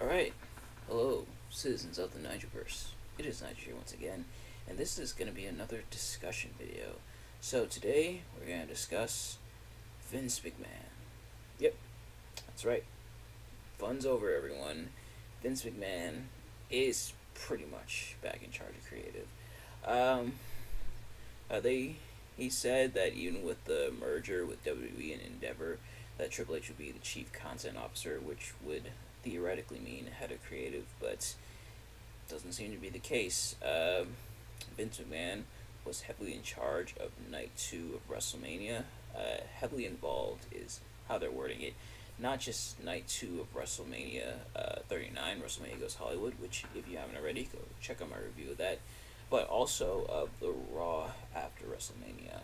Alright, hello, citizens of the Nigelverse. It is Nigel here once again, and this is going to be another discussion video. So today, we're going to discuss Vince McMahon. Yep, that's right. Fun's over, everyone. Vince McMahon is pretty much back in charge of creative. Um, he said that even with the merger with WWE and Endeavor, that Triple H would be the chief content officer, which would theoretically mean head of creative, but doesn't seem to be the case. Vince McMahon was heavily in charge of Night 2 of WrestleMania. Heavily involved is how they're wording it. Not just Night 2 of WrestleMania 39, WrestleMania Goes Hollywood, which if you haven't already, go check out my review of that, but also of the Raw after WrestleMania.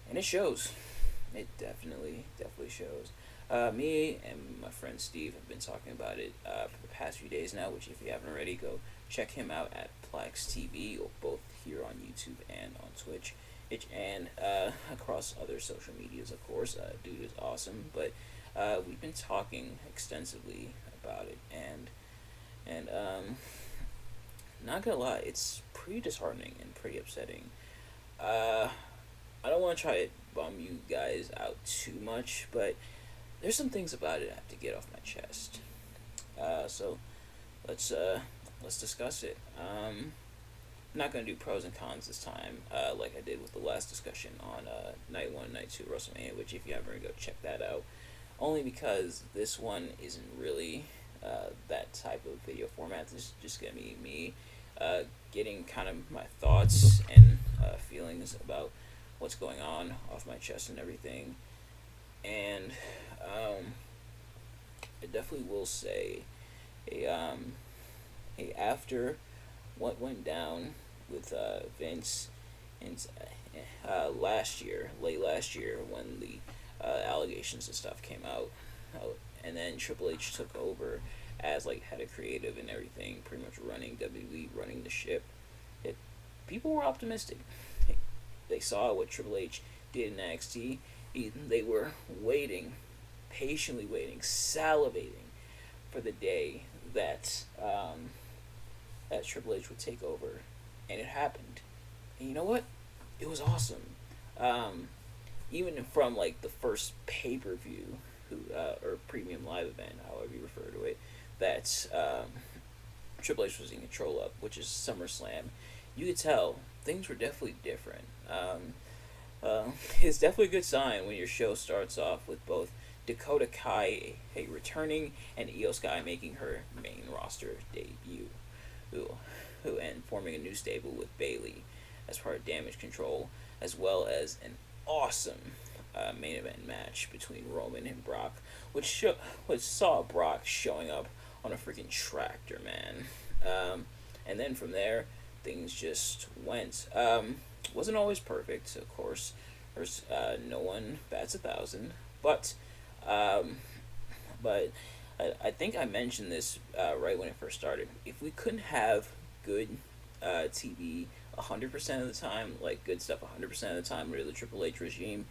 And it shows. It definitely shows. Me and my friend Steve have been talking about it for the past few days now, which if you haven't already, go check him out at Plex TV, both here on YouTube and on Twitch, and across other social medias, of course. Dude is awesome, but we've been talking extensively about it, and not gonna lie, it's pretty disheartening and pretty upsetting. I don't want to try to bum you guys out too much, but there's some things about it I have to get off my chest. So let's discuss it. I'm not gonna do pros and cons this time, like I did with the last discussion on Night 1, Night 2 WrestleMania, which if you haven't already, go check that out. Only because this one isn't really that type of video format. This is just gonna be me getting kind of my thoughts and feelings about what's going on off my chest and everything. And I definitely will say, after what went down with Vince and late last year, when the allegations and stuff came out, and then Triple H took over as like head of creative and everything, pretty much running WWE, running the ship. People were optimistic. They saw what Triple H did in NXT. They were waiting, patiently waiting, salivating for the day that that Triple H would take over, and it happened. And you know what? It was awesome. Even from like the first pay-per-view, or premium live event, however you refer to it, that Triple H was in control of, which is SummerSlam. You could tell things were definitely different. It's definitely a good sign when your show starts off with both Dakota Kai returning and Io Sky making her main roster debut, and forming a new stable with Bayley as part of Damage Control, as well as an awesome main event match between Roman and Brock, which saw Brock showing up on a freaking tractor, man. And then from there, things just went. Wasn't always perfect, of course. There's no one bats 1,000, but I think I mentioned this right when it first started. If we couldn't have good TV 100% of the time, like good stuff 100% of the time under the Triple H regime,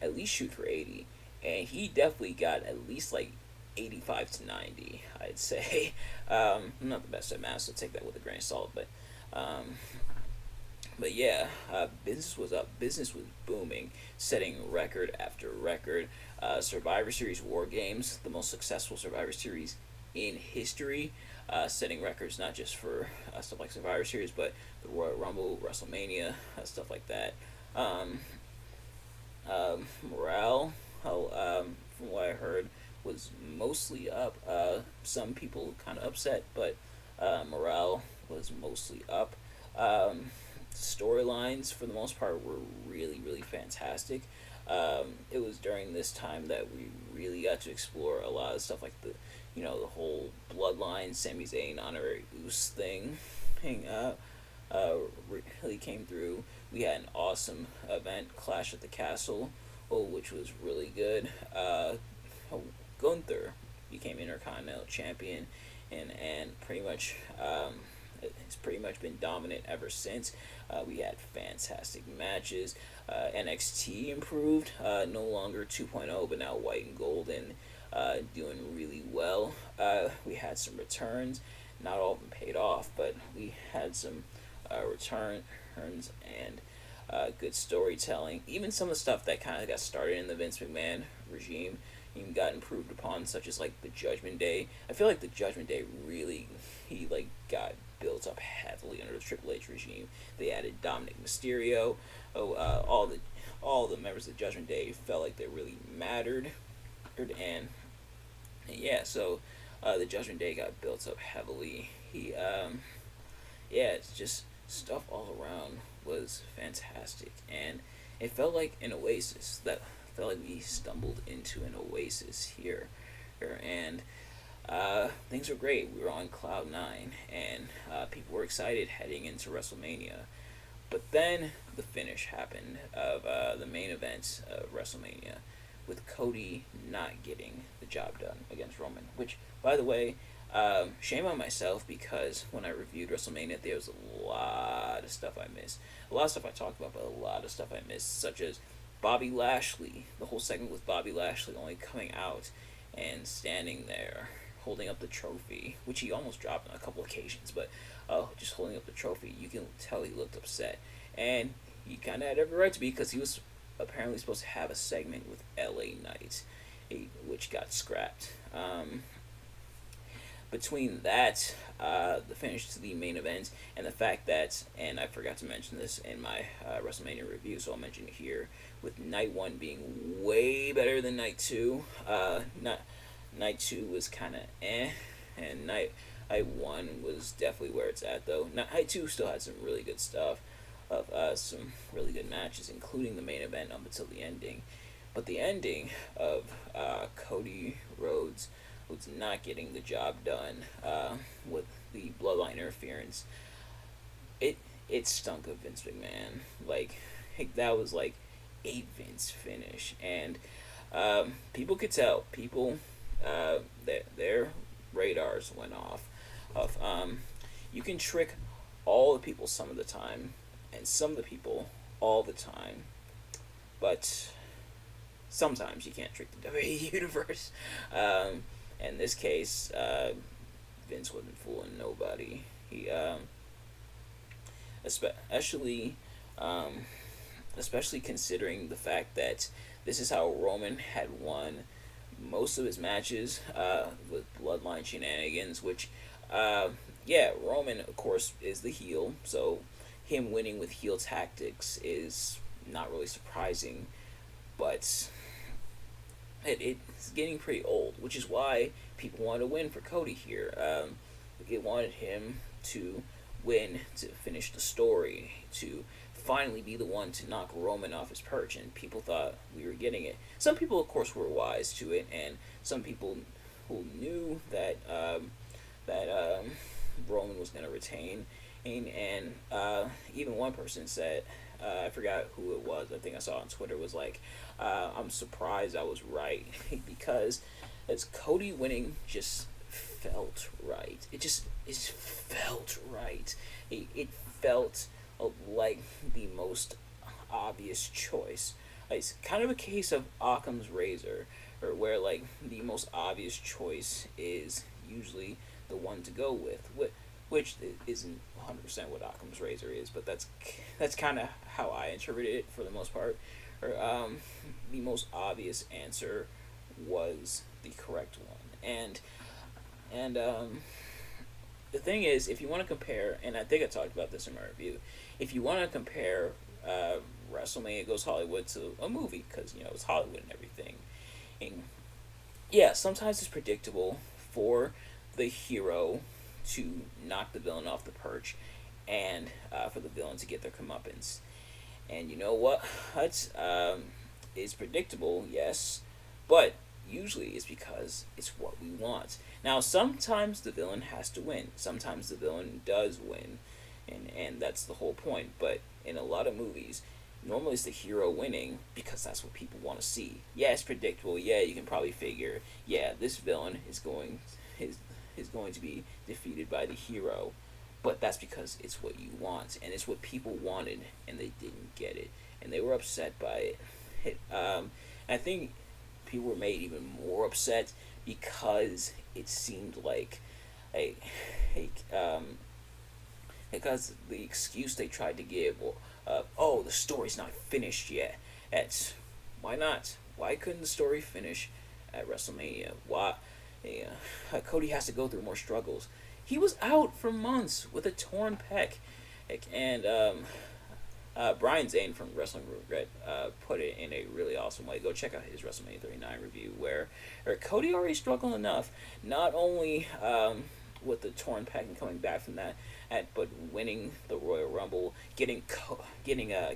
at least shoot for 80. And he definitely got at least like 85 to 90, I'd say. I'm not the best at math, so take that with a grain of salt, but yeah, business was up. Business was booming, setting record after record. Survivor Series War Games, the most successful Survivor Series in history, setting records not just for stuff like Survivor Series, but the Royal Rumble, WrestleMania, stuff like that. Morale, from what I heard, was mostly up. Some people kind of upset, but morale was mostly up. Storylines, for the most part, were really fantastic. It was during this time that we really got to explore a lot of stuff like the whole Bloodline, Sami Zayn, Honorary Uce thing. Really came through. We had an awesome event, Clash at the Castle, which was really good. Gunther became Intercontinental Champion, and pretty much it's pretty much been dominant ever since. We had fantastic matches. NXT improved, no longer 2.0, but now white and gold, and doing really well. We had had some returns. Not all of them paid off, but we had some returns and good storytelling. Even some of the stuff that kind of got started in the Vince McMahon regime even got improved upon, such as like the Judgment Day. I feel like the Judgment Day really he like got built up heavily under the Triple H regime. They added Dominic Mysterio. All the members of the Judgment Day felt like they really mattered, and yeah, so the Judgment Day got built up heavily. Yeah, it's just stuff all around was fantastic, and it felt like an oasis. That felt like we stumbled into an oasis here, and things were great. We were on cloud nine, and people were excited heading into WrestleMania. But then the finish happened of the main event of WrestleMania, with Cody not getting the job done against Roman. Which, by the way, shame on myself, because when I reviewed WrestleMania, there was a lot of stuff I missed. A lot of stuff I talked about, but a lot of stuff I missed, such as Bobby Lashley, the whole segment with Bobby Lashley only coming out and standing there holding up the trophy, which he almost dropped on a couple occasions, but just holding up the trophy, you can tell he looked upset. And he kind of had every right to be, because he was apparently supposed to have a segment with LA Knight, which got scrapped. Between that, the finish to the main event, and the fact that, and I forgot to mention this in my WrestleMania review, so I'll mention it here, with Night 1 being way better than Night 2. Night 2 was kind of and Night 1 was definitely where it's at, though. Night 2 still had some really good stuff, of some really good matches, including the main event up until the ending. But the ending of Cody Rhodes was not getting the job done with the bloodline interference. It stunk of Vince McMahon. Like, that was like a Vince finish, and people could tell. People, their radars went off. Of you can trick all the people some of the time, and some of the people all the time, but sometimes you can't trick the WWE universe. In this case, Vince wasn't fooling nobody. He, especially considering the fact that this is how Roman had won most of his matches with bloodline shenanigans, which, yeah, Roman, of course, is the heel, so him winning with heel tactics is not really surprising, but it's getting pretty old, which is why people want to win for Cody here. It wanted him to win to finish the story, to finally be the one to knock Roman off his perch, and people thought we were getting it. Some people, of course, were wise to it, and some people who knew that Roman was going to retain, and even one person said, I forgot who it was, I think I saw on Twitter, was like, I'm surprised I was right, because as Cody winning just felt right. It felt right. It felt like the most obvious choice. It's kind of a case of Occam's razor, or where like the most obvious choice is usually the one to go with, which isn't 100% what Occam's razor is, but that's kind of how I interpreted it for the most part. Or the most obvious answer was the correct one, and the thing is, if you want to compare, and I think I talked about this in my review, if you want to compare WrestleMania Goes Hollywood to a movie, because it's Hollywood and everything, and yeah, sometimes it's predictable for the hero to knock the villain off the perch, and for the villain to get their comeuppance. And you know what? It's predictable, yes, but usually it's because it's what we want. Now, sometimes the villain has to win. Sometimes the villain does win, and that's the whole point. But in a lot of movies, normally it's the hero winning because that's what people want to see. Yeah, it's predictable. Yeah, you can probably figure, yeah, this villain is going to be defeated by the hero. But that's because it's what you want, and it's what people wanted, and they didn't get it, and they were upset by it. I think people were made even more upset because it seemed like a, a because the excuse they tried to give, well, oh, the story's not finished yet. At why not? Why couldn't the story finish at WrestleMania? Why? Yeah, Cody has to go through more struggles. He was out for months with a torn pec, and Brian Zane from Wrestling Regret put it in a really awesome way. Go check out his WrestleMania 39 review, where Cody already struggled enough, not only with the torn pec and coming back from that, but winning the Royal Rumble, getting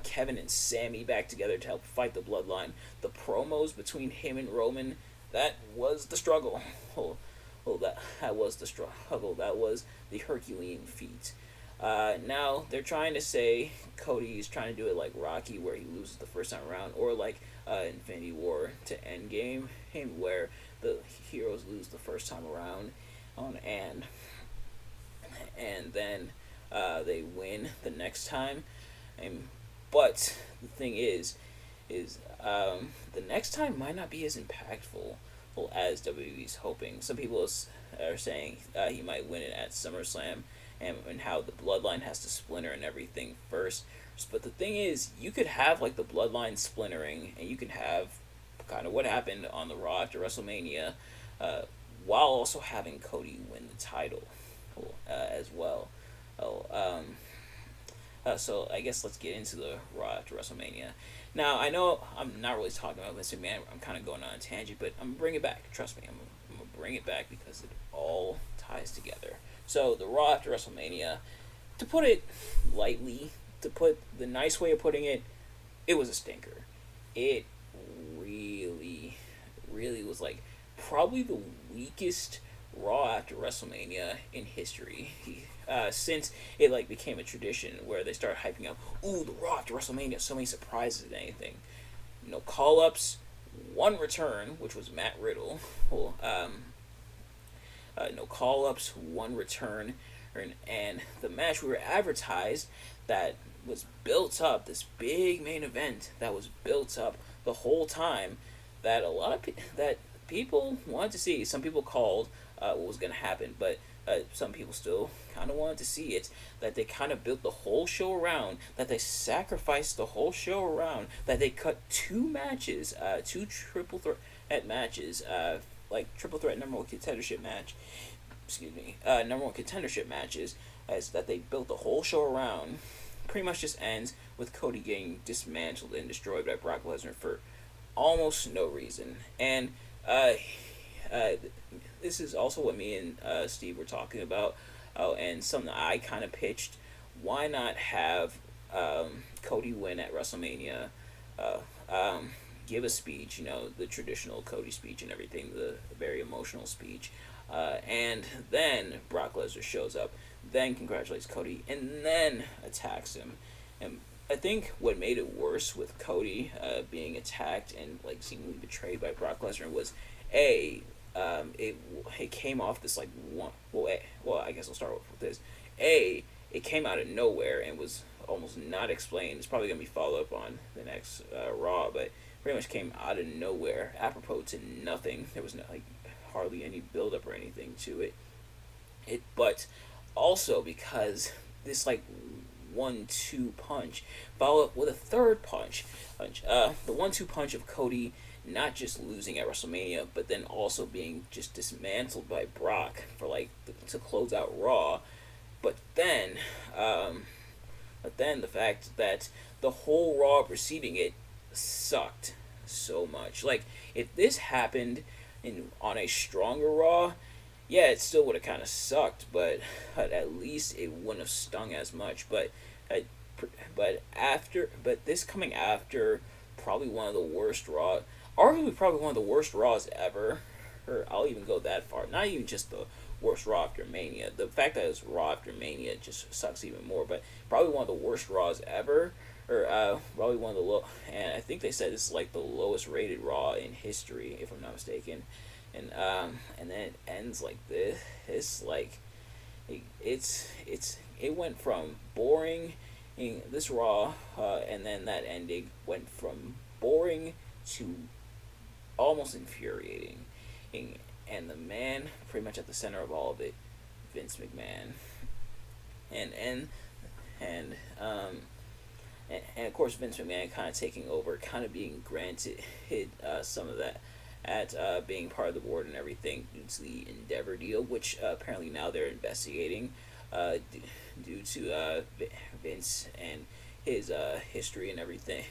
Kevin and Sammy back together to help fight the Bloodline. The promos between him and Roman, that was the struggle. That was the struggle. That was the Herculean feat. Now they're trying to say Cody's trying to do it like Rocky, where he loses the first time around, or like Infinity War to Endgame, where the heroes lose the first time around, and then they win the next time. But the thing is the next time might not be as impactful as WWE's hoping. Some people are saying he might win it at SummerSlam, and how the Bloodline has to splinter and everything first. But the thing is, you could have like the Bloodline splintering, and you can have kind of what happened on the Raw after WrestleMania, while also having Cody win the title as well. So I guess let's get into the Raw after WrestleMania. Now, I know I'm not really talking about Vince McMahon. I'm kind of going on a tangent, but I'm going to bring it back. Trust me, I'm going to bring it back because it all ties together. So, the Raw after WrestleMania, to put it lightly, to put the nice way of putting it, it was a stinker. It really, really was like probably the weakest Raw after WrestleMania in history. Since it like became a tradition where they started hyping up, ooh, the Raw after WrestleMania, so many surprises and anything. No call ups, one return, which was Matt Riddle. No call ups, one return, and the match we were advertised that was built up, this big main event that was built up the whole time, that a lot of that people wanted to see. Some people called what was going to happen, but some people still kind of wanted to see it. That they kind of built the whole show around, that they sacrificed the whole show around, that they cut two matches, two triple threat matches, like triple threat number one contendership match, number one contendership matches, as that they built the whole show around. Pretty much just ends with Cody getting dismantled and destroyed by Brock Lesnar for almost no reason. And this is also what me and Steve were talking about, and something I kind of pitched. Why not have Cody win at WrestleMania, give a speech, the traditional Cody speech and everything, the very emotional speech, and then Brock Lesnar shows up, then congratulates Cody, and then attacks him. And I think what made it worse with Cody being attacked and like seemingly betrayed by Brock Lesnar was it came off this like one. Well, I guess I'll start with this. It came out of nowhere and was almost not explained. It's probably gonna be followed up on the next Raw, but pretty much came out of nowhere, apropos to nothing. There was no, like hardly any build up or anything to it. But also because this like 1-2 punch followed up with a third punch. The 1-2 punch of Cody not just losing at WrestleMania, but then also being just dismantled by Brock for like to close out Raw. But then the fact that the whole Raw preceding it sucked so much. Like if this happened on a stronger Raw, yeah, it still would have kind of sucked, but at least it wouldn't have stung as much. But this coming after probably one of the worst Raw, arguably probably one of the worst Raws ever, or I'll even go that far. Not even just the worst Raw after Mania. The fact that it's Raw after Mania just sucks even more. But probably one of the worst Raws ever, or probably one of the low. And I think they said this is like the lowest rated Raw in history, if I'm not mistaken. And then it ends like this. It's like it went from boring in this Raw, and then that ending went from boring to almost infuriating. And the man, pretty much at the center of all of it, Vince McMahon, and and and um, and of course Vince McMahon kind of taking over, kind of being granted some of that at being part of the board and everything due to the Endeavor deal, which apparently now they're investigating due to Vince and his history and everything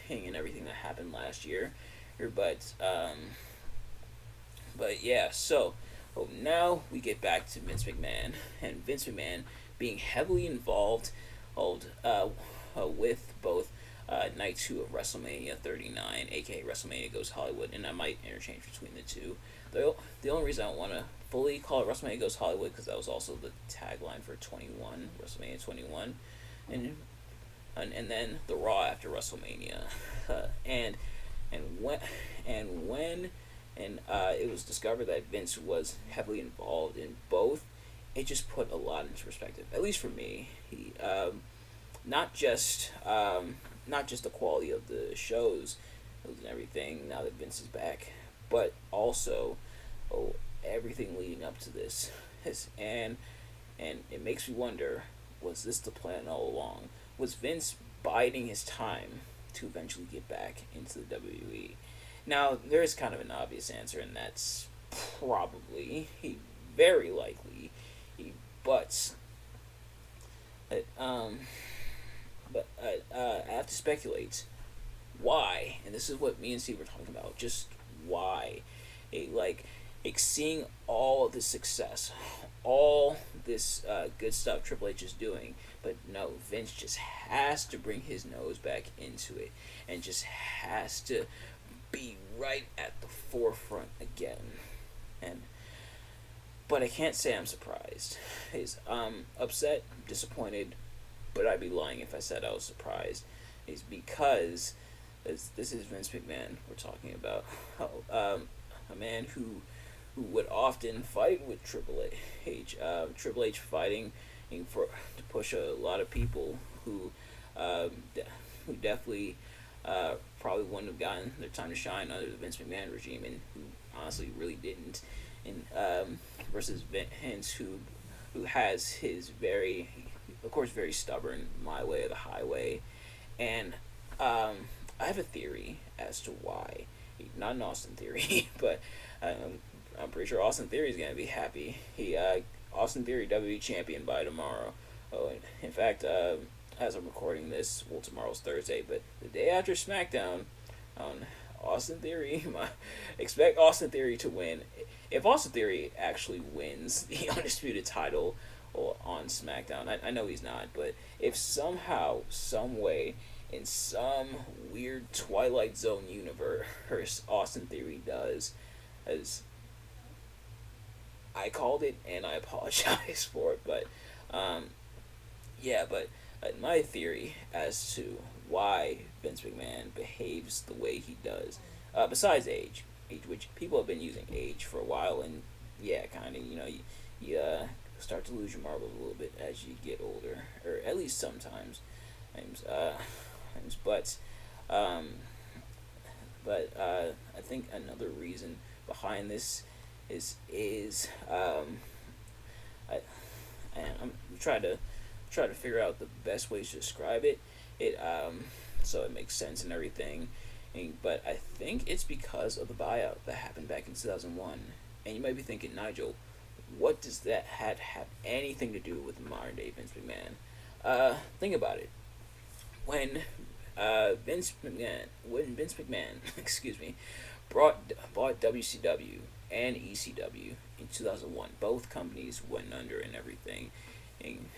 that happened last year. But yeah, so now we get back to Vince McMahon and Vince McMahon being heavily involved with both night 2 of WrestleMania 39, aka WrestleMania Goes Hollywood, and I might interchange between the two. The only reason I don't want to fully call it WrestleMania Goes Hollywood because that was also the tagline for 21, WrestleMania 21, and then the Raw after WrestleMania, and when it was discovered that Vince was heavily involved in both, it just put a lot into perspective. At least for me, he not just the quality of the shows and everything now that Vince is back, but also everything leading up to this. And it makes me wonder, was this the plan all along? Was Vince biding his time to eventually get back into the WWE? Now, there is kind of an obvious answer, and that's probably, very likely, but I have to speculate why, and this is what me and Steve were talking about, just why. Seeing all this success, all this good stuff Triple H is doing, but no, Vince just has to bring his nose back into it, and just has to be right at the forefront again. But I can't say I'm surprised. I'm upset, disappointed, but I'd be lying if I said I was surprised. Is because this is Vince McMahon we're talking about, a man who would often fight with Triple H. Triple H fighting to push a lot of people who definitely probably wouldn't have gotten their time to shine under the Vince McMahon regime, and who honestly really didn't. And versus Vince, who has his very, of course, very stubborn my way or the highway. And I have a theory as to why. Not an Austin theory, but I'm pretty sure Austin Theory is gonna be happy. Austin Theory WWE champion by tomorrow. Oh, in fact, as I'm recording this, well, tomorrow's Thursday, but the day after SmackDown, on Austin Theory, expect Austin Theory to win. If Austin Theory actually wins the Undisputed title on SmackDown, I know he's not, but if somehow, some way, in some weird Twilight Zone universe, Austin Theory does, as I called it, and I apologize for it, but my theory as to why Vince McMahon behaves the way he does, besides age, which people have been using age for a while, and yeah, kind of, you start to lose your marbles a little bit as you get older, or at least sometimes, but I think another reason behind this is I'm trying to figure out the best ways to describe it. So it makes sense and everything. But I think it's because of the buyout that happened back in 2001. And you might be thinking, Nigel, what does that have anything to do with modern day Vince McMahon? Think about it. When Vince McMahon, excuse me, bought WCW and ECW in 2001, both companies went under and everything. And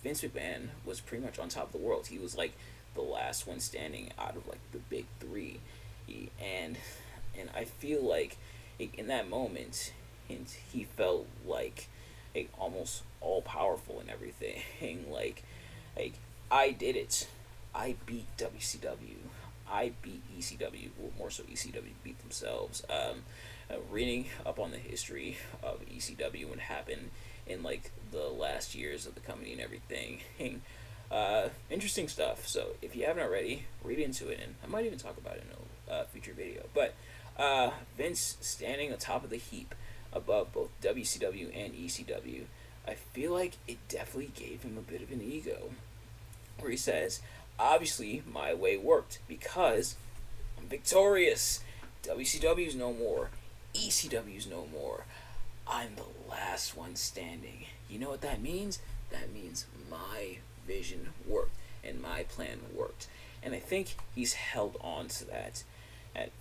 Vince McMahon was pretty much on top of the world. He was like the last one standing out of like the big three, and I feel like in that moment, he felt like almost all powerful and everything. Like I did it. I beat WCW. I beat ECW. Well, more so ECW beat themselves. Reading up on the history of ECW and what happened in like the last years of the company and everything. Interesting stuff. So if you haven't already, read into it, and I might even talk about it in a future video. But Vince standing on top of the heap above both WCW and ECW, I feel like it definitely gave him a bit of an ego, where he says, obviously my way worked because I'm victorious. WCW's no more. ECW's no more. I'm the last one standing. You know what that means? That means my vision worked and my plan worked. And I think he's held on to that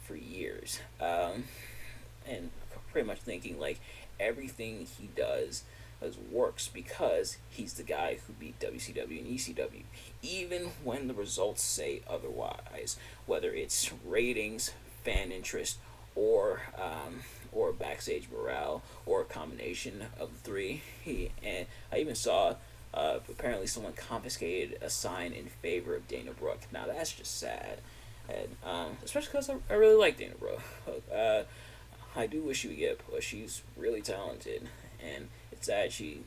for years. And pretty much thinking like everything he does works because he's the guy who beat WCW and ECW, even when the results say otherwise, whether it's ratings, fan interest, or backstage morale, or a combination of the three. And I even saw apparently someone confiscated a sign in favor of Dana Brooke. Now that's just sad, and especially because I really like Dana Brooke. I do wish she would get a push. She's really talented, and it's sad she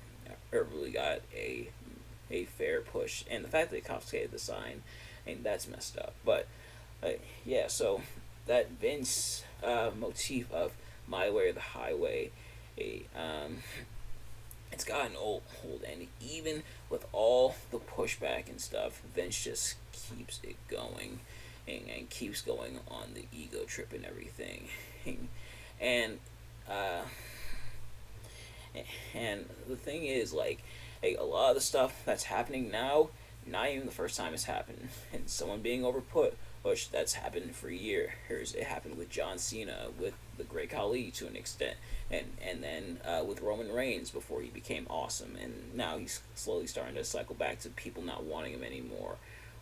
never really got a fair push. And the fact that they confiscated the sign, and that's messed up. But yeah, so that Vince motif of my way or the highway, a it's gotten old, and even with all the pushback and stuff, Vince just keeps it going, and keeps going on the ego trip and everything, and uh, and the thing is, like, hey, a lot of the stuff that's happening now, not even the first time it's happened, and someone being overput, which that's happened for years. It happened with John Cena, with the Great Khali to an extent, and then with Roman Reigns before he became awesome, and now he's slowly starting to cycle back to people not wanting him anymore,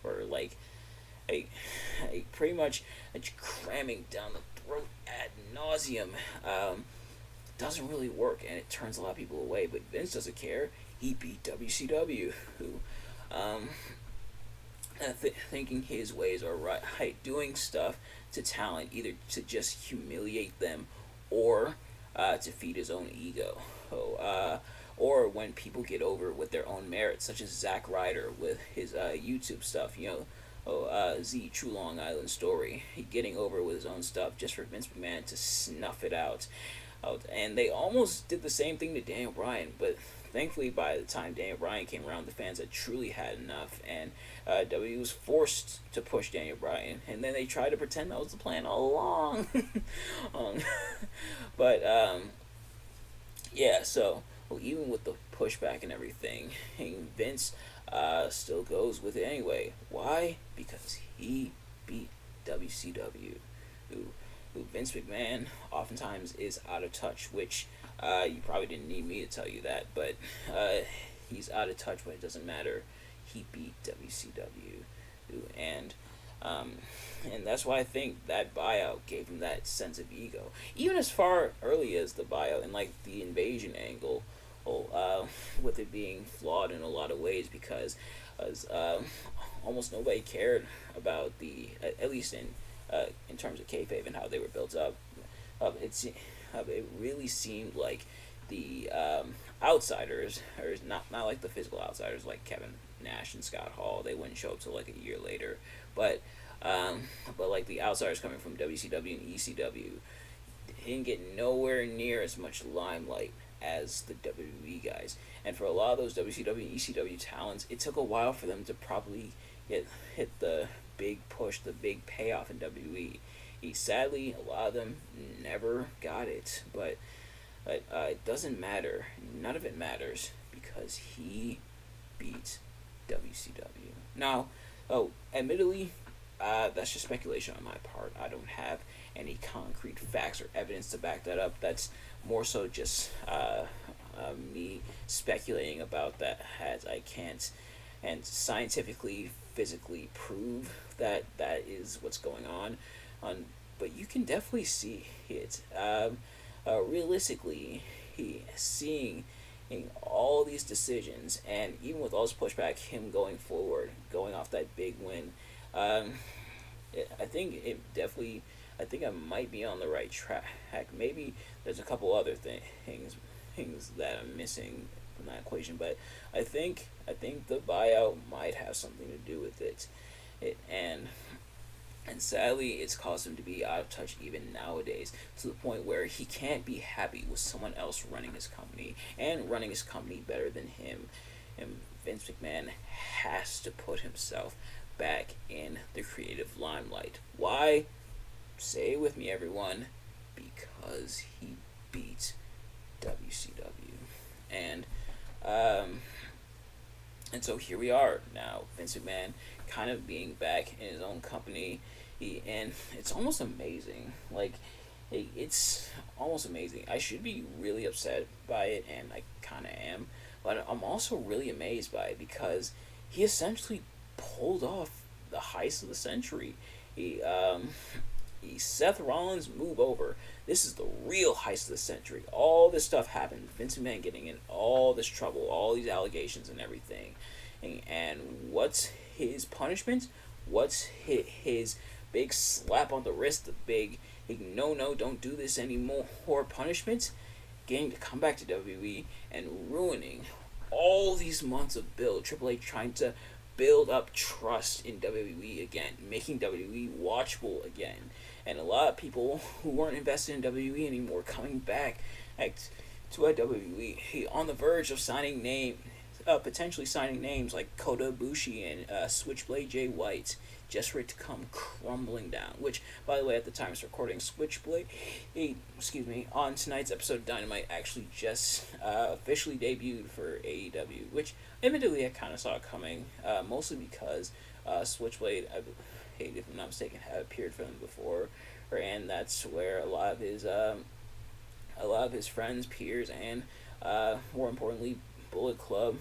or like a pretty much cramming down the throat ad nauseum. Doesn't really work, and it turns a lot of people away. But Vince doesn't care. He beat WCW, who thinking his ways are right, doing stuff to talent either to just humiliate them or to feed his own ego. Or when people get over with their own merits, such as Zack Ryder with his YouTube stuff, Z True Long Island Story, he getting over with his own stuff just for Vince McMahon to snuff it out. And they almost did the same thing to Daniel Bryan, but thankfully by the time Daniel Bryan came around, the fans had truly had enough, and WWE was forced to push Daniel Bryan, and then they tried to pretend that was the plan all along. um, but yeah, so even with the pushback and everything, Vince still goes with it anyway. Why? Because he beat WCW, who Vince McMahon oftentimes is out of touch, which you probably didn't need me to tell you that, but he's out of touch, but it doesn't matter. He beat WCW, and that's why I think that buyout gave him that sense of ego, even as far early as the buyout and like the invasion angle, with it being flawed in a lot of ways because almost nobody cared about at least in terms of kayfabe and how they were built up. It really seemed like the outsiders, or not like the physical outsiders like Kevin Nash and Scott Hall. They wouldn't show up till like a year later, but like the outsiders coming from WCW and ECW didn't get nowhere near as much limelight as the WWE guys. And for a lot of those WCW and ECW talents, it took a while for them to properly hit the big push, the big payoff in WWE. Sadly, a lot of them never got it, but it doesn't matter. None of it matters because he beat WCW. Now, admittedly, that's just speculation on my part. I don't have any concrete facts or evidence to back that up. That's more so just me speculating about that, as I can't and scientifically, physically prove that is what's going on. But you can definitely see it. Realistically, seeing all these decisions, and even with all this pushback, him going forward, going off that big win, I think it definitely. I think I might be on the right track. Maybe there's a couple other things that I'm missing from that equation, but I think the buyout might have something to do with it. And And sadly, it's caused him to be out of touch even nowadays, to the point where he can't be happy with someone else running his company and running his company better than him. And Vince McMahon has to put himself back in the creative limelight. Why? Say it with me, everyone. Because he beat WCW. And um, and so here we are now, Vince McMahon kind of being back in his own company. And it's almost amazing. Like, it's almost amazing. I should be really upset by it, and I kind of am. But I'm also really amazed by it because he essentially pulled off the heist of the century. He, Seth Rollins move over. This is the real heist of the century. All this stuff happened. Vince McMahon getting in all this trouble, all these allegations and everything. And what's his punishment? What's his big slap on the wrist? The big, no, don't do this anymore punishment? Getting to come back to WWE and ruining all these months of build. Triple H trying to build up trust in WWE again, making WWE watchable again. And a lot of people who weren't invested in WWE anymore coming back to a WWE on the verge of potentially signing names like Kota Ibushi and Switchblade Jay White, just for it to come crumbling down. Which, by the way, at the time of recording, Switchblade, on tonight's episode of Dynamite actually just officially debuted for AEW, which admittedly I kind of saw it coming, mostly because Switchblade, if I'm not mistaken, had appeared for them before, and that's where a lot of his friends, peers, and more importantly, Bullet Club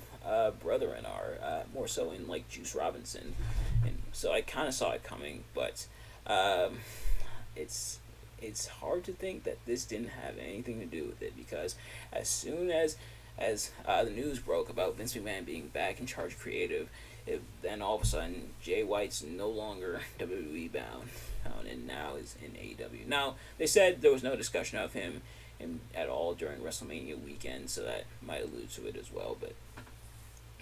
brethren are, more so in like Juice Robinson, and so I kind of saw it coming, but it's hard to think that this didn't have anything to do with it, because as soon as the news broke about Vince McMahon being back in charge of creative, then all of a sudden Jay White's no longer WWE bound, and now is in AEW. Now they said there was no discussion of him at all during WrestleMania weekend, so that might allude to it as well. But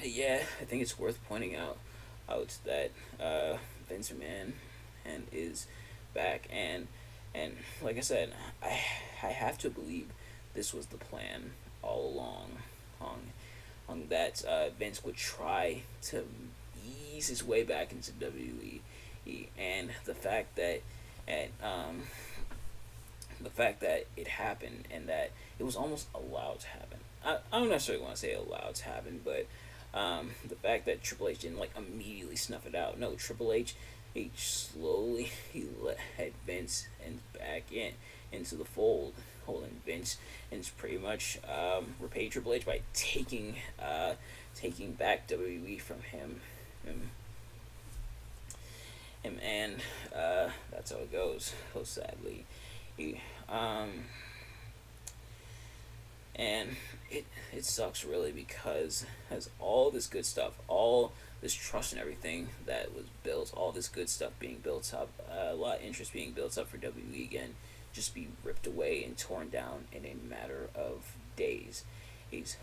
yeah, I think it's worth pointing out that Vince McMahon is back, and like I said, I have to believe this was the plan all along, on that Vince would try to ease his way back into WWE, and the fact that it happened, and that it was almost allowed to happen. I don't necessarily want to say allowed to happen, but the fact that Triple H didn't like immediately snuff it out. No, Triple H, slowly had Vince and back into the fold, holding Vince, and it's pretty much repaid Triple H by taking back WWE from him, and that's how it goes. So sadly, and it sucks really, because as all this good stuff, all this trust and everything that was built, all this good stuff being built up, a lot of interest being built up for WWE again, just be ripped away and torn down in a matter of days. He's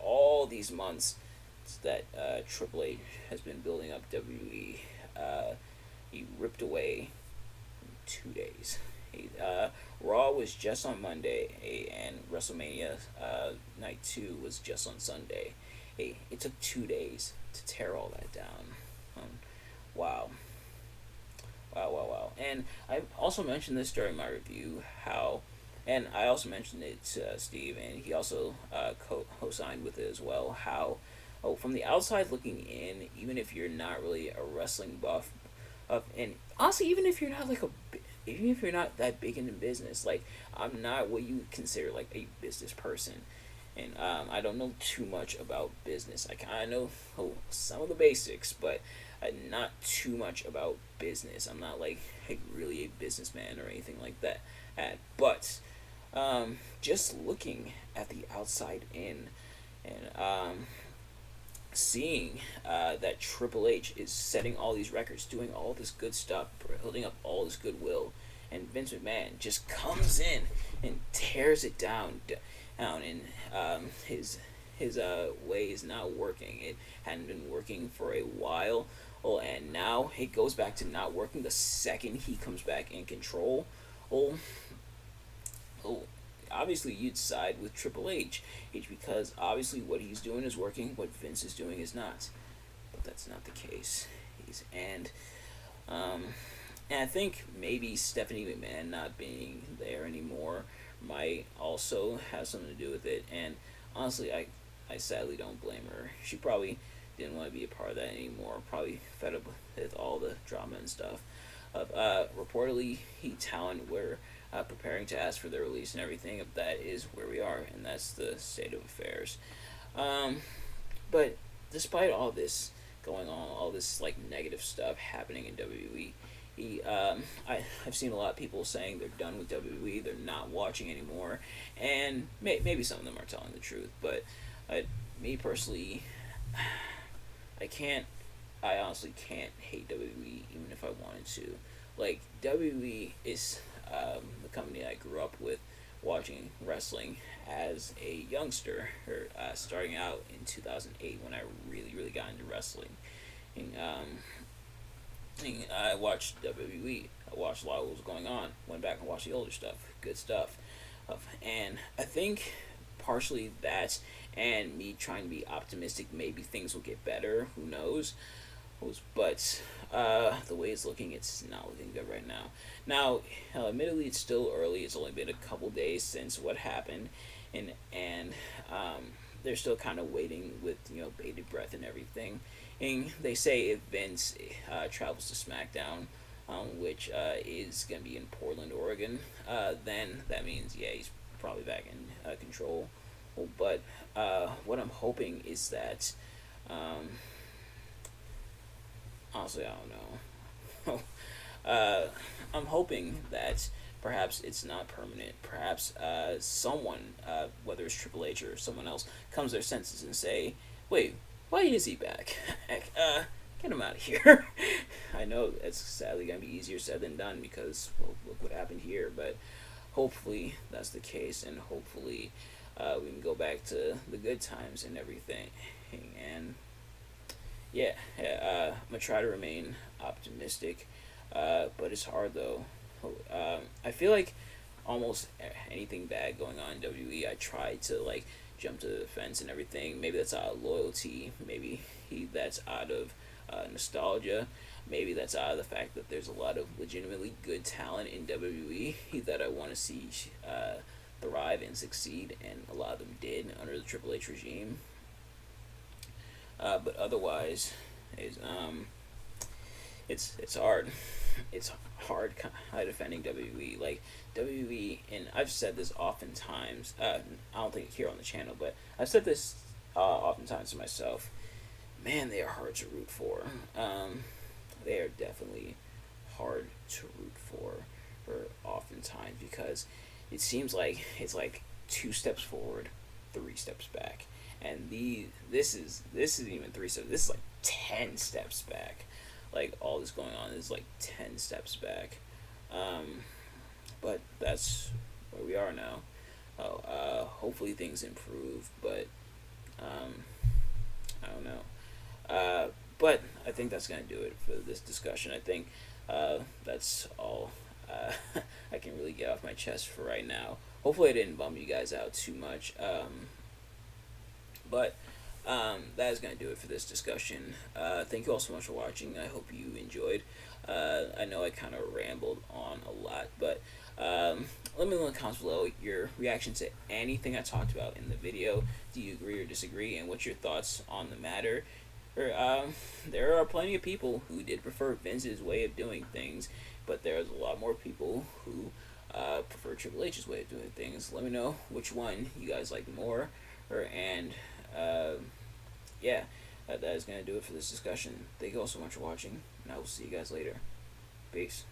all these months that Triple H has been building up WWE. He ripped away in 2 days. Raw was just on Monday, and WrestleMania Night 2 was just on Sunday. It took 2 days to tear all that down. Wow. And I also mentioned this during my review, and I also mentioned it to Steve, and he also co-signed with it as well, how, from the outside looking in, even if you're not really a wrestling buff, and honestly, even if you're not that big into business, like, I'm not what you would consider like a business person, and I don't know too much about business. I kind of know some of the basics, but not too much about business. I'm not like really a businessman or anything like that. But just looking at the outside in, and seeing that Triple H is setting all these records, doing all this good stuff, building up all this goodwill, and Vince McMahon just comes in and tears it down in his way is not working. It hadn't been working for a while. Oh, and now it goes back to not working the second he comes back in control. Oh, oh, obviously you'd side with Triple H because obviously what he's doing is working, what Vince is doing is not. But that's not the case. And um, and I think maybe Stephanie McMahon not being there anymore might also have something to do with it. And honestly, I sadly don't blame her. She probably didn't want to be a part of that anymore. Probably fed up with all the drama and stuff. Reportedly, Talon were preparing to ask for their release and everything. That is where we are, and that's the state of affairs. Um, but despite all this going on, all this like negative stuff happening in WWE, I've seen a lot of people saying they're done with WWE, they're not watching anymore, and maybe some of them are telling the truth. But me personally, I can't. I honestly can't hate WWE even if I wanted to. Like WWE is the company I grew up with watching wrestling as a youngster, or starting out in 2008 when I really got into wrestling. And, I watched WWE. I watched a lot of what was going on. Went back and watched the older stuff. Good stuff. And I think partially that and me trying to be optimistic, maybe things will get better. Who knows? But the way it's looking, it's not looking good right now. Now, admittedly, it's still early. It's only been a couple days since what happened, and they're still kind of waiting with bated breath and everything. And they say if Vince travels to SmackDown, which is gonna be in Portland, Oregon, then that means he's probably back in control. But what I'm hoping is that. Honestly, I don't know. I'm hoping that perhaps it's not permanent. Perhaps someone, whether it's Triple H or someone else, comes to their senses and say, "Wait, why is he back? Get him out of here." I know it's sadly gonna be easier said than done because look what happened here. But hopefully that's the case, and hopefully we can go back to the good times and everything. And I'm gonna try to remain optimistic, but it's hard though. I feel like almost anything bad going on in WWE, I try to like jump to the defense and everything. Maybe that's out of loyalty. Maybe that's out of nostalgia. Maybe that's out of the fact that there's a lot of legitimately good talent in WWE that I want to see thrive and succeed, and a lot of them did under the Triple H regime. But otherwise, it's hard. It's hard defending WWE. Like WWE, and I've said this oftentimes. I don't think here on the channel, but I've said this oftentimes to myself. Man, they are hard to root for. They are definitely hard to root for oftentimes because it seems like it's like 2 steps forward, 3 steps back. And this isn't even 3 steps. This is like 10 steps back. Like all this going on is like 10 steps back. But that's where we are now. Hopefully things improve, but I don't know. But I think that's gonna do it for this discussion. I think that's all I can really get off my chest for right now. Hopefully I didn't bum you guys out too much. But that is going to do it for this discussion. Thank you all so much for watching. I hope you enjoyed. I know I kind of rambled on a lot, but let me know in the comments below your reaction to anything I talked about in the video. Do you agree or disagree, and what's your thoughts on the matter? There are plenty of people who did prefer Vince's way of doing things, but there's a lot more people who prefer Triple H's way of doing things. Let me know which one you guys like more, and that is going to do it for this discussion. Thank you all so much for watching, and I will see you guys later. Peace.